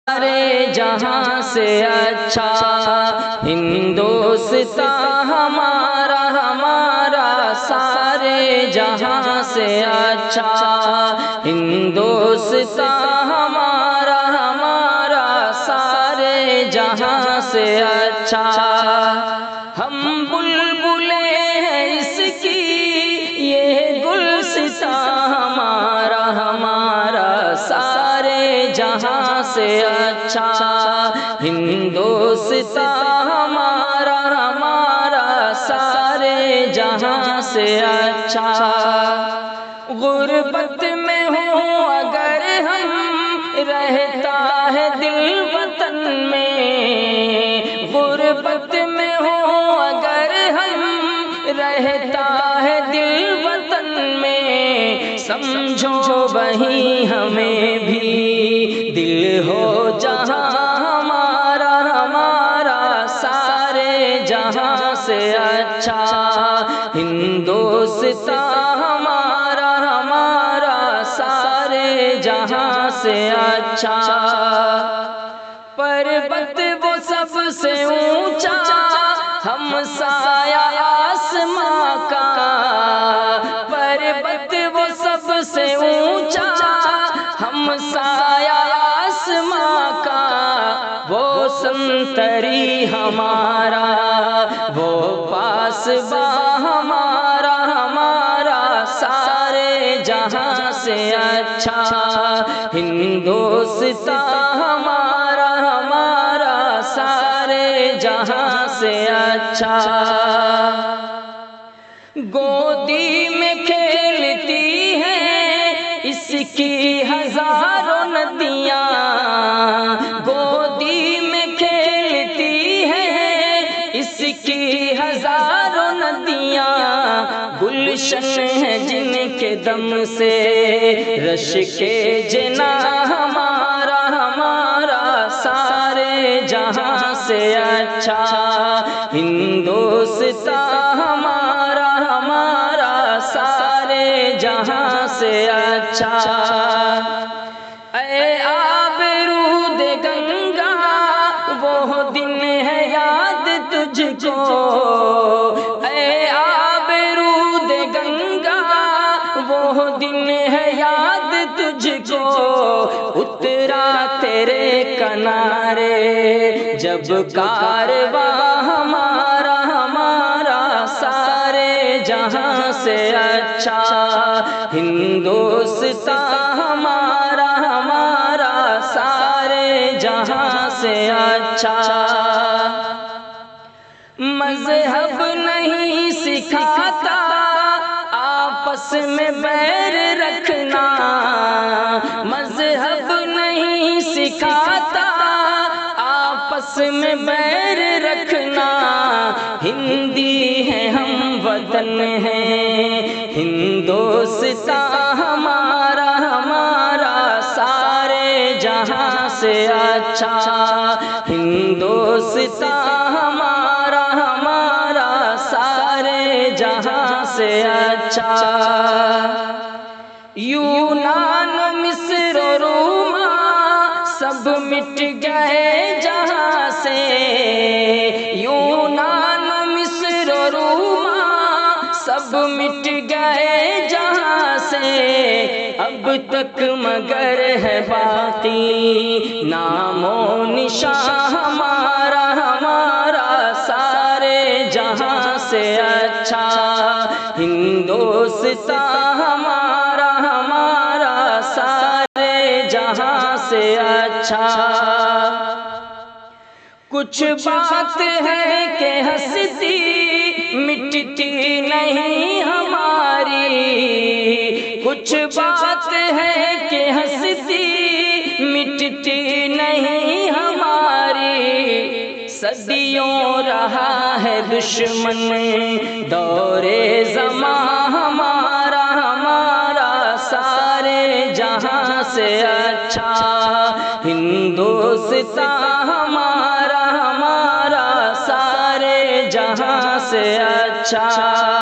سارے جہاں سے اچھا ہندوستان ہمارا ہمارا سارے جہاں سے اچھا ہندوستان ہمارا ہمارا سارے جہاں سے اچھا ہم بلبلیں ہیں اس کی یہ گلستان ہمارا ہمارا سارے جہاں سے اچھا ہندوستان ہمارا ہمارا سارے جہاں سے اچھا غربت میں ہوں اگر ہم رہتا ہے دل وطن میں غربت میں ہوں اگر ہم رہتا ہے دل وطن میں سمجھو وہیں ہمیں بھی دل ہو جہاں ہمارا ہمارا سارے جہاں سے اچھا ہندوستان ہمارا ہمارا سارے جہاں سے اچھا پربت وہ سب سے اونچا ہم سایہ آسماں کا پربت وہ سب سے اونچا ہم سایہ آسماں کا وہ سنتری ہمارا وہ پاسباں ہمارا ہمارا سارے جہاں سے اچھا ہندوستان ہمارا ہمارا سارے جہاں سے اچھا گودی میں کھیلتی ہیں اس کی ہزاروں ندیاں گودی میں کھیلتی ہیں اس کی ہزاروں ندیاں گلشن ہیں جن کے دم سے رش کے جنا ہمارا ہمارا سارے جہاں سے اچھا ہندوستان ہمارا ہمارا سارے جہاں سے اچھا اے آبرود گنگا وہ دن ہے یاد تجھ کو اے آبرود گنگا وہ دن ہے یاد تجھ کو اترا تیرے کنارے جب کارواں ہمارا ہمارا سارے جہاں سے اچھا ہندوستان ہمارا ہمارا سارے جہاں سے اچھا مذہب نہیں سکھاتا آپس میں بیر رکھنا مذہب نہیں سکھاتا آپس میں بیر رکھنا ہندی ہیں ہم وطن ہیں ہندوستان ہمارا ہمارا سارے جہاں سے اچھا ہندوستان ہمارا ہمارا سارے جہاں سے اچھا یونان مصر و روما سب مٹ گئے جہاں سے یونان مصر و روما سب مٹ گئے جہاں سے اب تک مگر ہے باقی نام و نشان ہمارا ہمارا سارے جہاں سے اچھا ہندوستان ہمارا ہمارا سارے جہاں سے اچھا کچھ بات ہے کہ ہستی مٹتی نہیں ہماری کچھ بات ہے کہ ہستی مٹتی نہیں ہماری صدیوں رہا ہے دشمن دور زمان ہمارا ہمارا سارے جہاں سے اچھا ہندوستان ہمارا ہمارا سارے جہاں سے اچھا